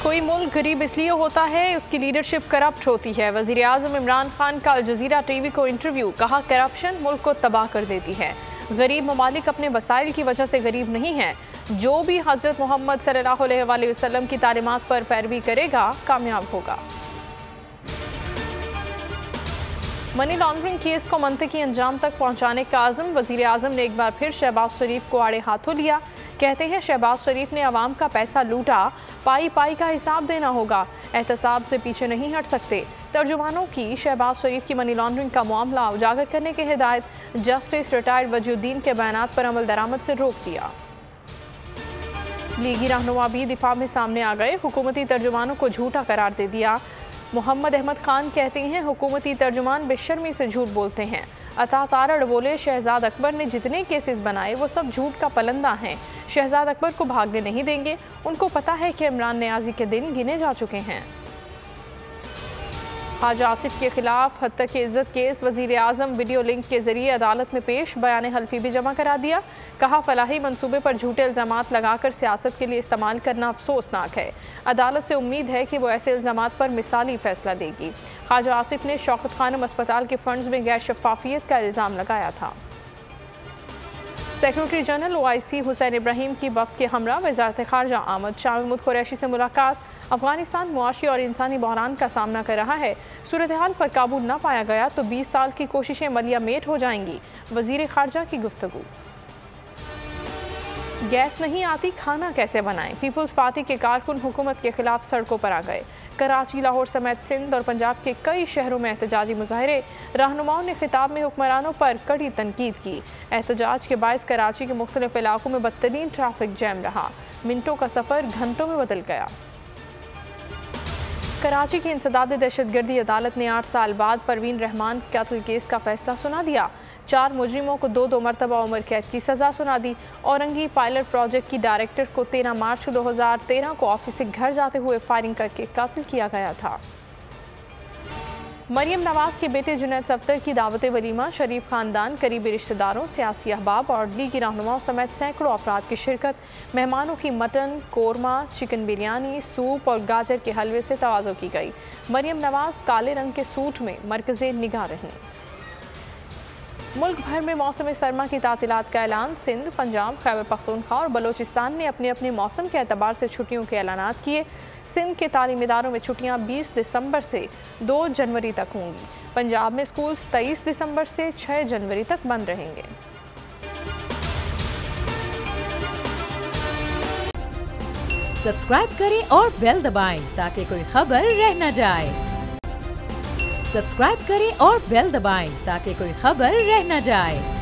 कोई मुल्क गरीब इसलिए होता है उसकी लीडरशिप करप्ट होती है। वज़ीर आज़म इमरान खान का अल जज़ीरा टीवी को इंटरव्यू, कहा करप्शन मुल्क को तबाह कर देती है। गरीब ममालिक अपने वसाइल की वजह से गरीब नहीं हैं। जो भी हज़रत मोहम्मद सल्लल्लाहु अलैहि वसल्लम की तालीमात पर पैरवी करेगा कामयाब होगा। मनी लॉन्ड्रिंग केस को मंतकी अंजाम तक पहुंचाने का आज़म, वज़ीर आज़म ने एक बार फिर शहबाज शरीफ को आड़े हाथों लिया। कहते हैं शहबाज शरीफ ने अवाम का पैसा लूटा, पाई पाई का हिसाब देना होगा, एहतसाब से पीछे नहीं हट सकते। तर्जुमानों की शहबाज शरीफ की मनी लॉन्ड्रिंग का मामला उजागर करने की हिदायत, जस्टिस रिटायर्ड वजीउद्दीन के बयानात पर अमल दरामद से रोक दिया। लीगी रहनुमा भी दिफा में सामने आ गए, हुकूमती तर्जुमानों को झूठा करार दे दिया। मोहम्मद अहमद खान कहते हैं हुकूमती तर्जुमान बेशर्मी से झूठ बोलते हैं। अता तारड़ बोले शहजाद अकबर ने जितने केसेस बनाए वो सब झूठ का पलंदा हैं। शहजाद अकबर को भागने नहीं देंगे, उनको पता है कि इमरान नियाजी के दिन गिने जा चुके हैं। ख्वाजा आसिफ के खिलाफ हत्या की इज्जत केस, वज़ीर आज़म वीडियो लिंक के जरिए अदालत में पेश, बयान हल्फी भी जमा करा दिया। कहा फलाही मंसूबे पर झूठे इल्ज़ामात लगाकर सियासत के लिए इस्तेमाल करना अफसोसनाक है। अदालत से उम्मीद है कि वो ऐसे इल्ज़ामात पर मिसाली फैसला देगी। ख्वाजा आसिफ ने शौकत खानम अस्पताल के फंड्स में गैर शफाफियत का इल्ज़ाम लगाया था। Secretary general OIC Hussain Ibrahim की वक्त के हमरा वज़ारत ख़ारजा आमद शाह महमूद कुरैशी से मुलाकात। अफगानिस्तान मुआशी और इंसानी बहरान का सामना कर रहा है, सूरत हाल पर काबू न पाया गया तो 20 साल की कोशिशें मलिया मेट हो जाएंगी, वज़ीर ख़ारजा की गुफ्तगू। गैस नहीं आती खाना कैसे बनाएं, पीपल्स पार्टी के कारकुन हुकूमत के खिलाफ सड़कों पर आ गए। कराची, लाहौर समेत सिंध और पंजाब के कई शहरों में एहतजाजी मुजाहरे, रहनुमाओं ने खिताब में हुक्मरानों पर कड़ी तनकीद की। एहतजाज के बायस कराची के मुख्तलिफ इलाकों में बदतरीन ट्रैफिक जैम रहा, मिनटों का सफ़र घंटों में बदल गया। कराची की इंसदाद दहशतगर्दी अदालत ने 8 साल बाद परवीन रहमान कत्ल केस का फैसला सुना दिया। 4 मुजरिमों को 2 मरतबा उम्र कैद की सज़ा सुना दी। औरंगी पायलट प्रोजेक्ट की डायरेक्टर को 13 मार्च 2013 को ऑफिस से घर जाते हुए फायरिंग करके कत्ल किया गया था। मरियम नवाज के बेटे जुनैद सफ्दर की दावत वलीमा, शरीफ खानदान, करीबी रिश्तेदारों, सियासी अहबाब और लीगी रहनुमाओं समेत सैकड़ों अफराद की शिरकत। मेहमानों की mutton, korma, chicken biryani, soup और गाजर के हलवे से तवाज़ो की गई। मरियम नवाज काले रंग के सूट में मरकज़े निगाह रहीं। मुल्क भर में मौसम सरमा की तातीलात का ऐलान, सिंध, पंजाब, खैबर पख्तूनख्वा और बलोचिस्तान ने अपने अपने मौसम के एतबार से छुट्टियों के ऐलानात किए। सिंध के तालीमी इदारों में छुट्टियां 20 दिसंबर से 2 जनवरी तक होंगी। पंजाब में स्कूल 23 दिसंबर से 6 जनवरी तक बंद रहेंगे। सब्सक्राइब करें और बेल दबाएं ताकि कोई खबर रह न जाए। सब्सक्राइब करें और बेल दबाएं ताकि कोई खबर रह न जाए।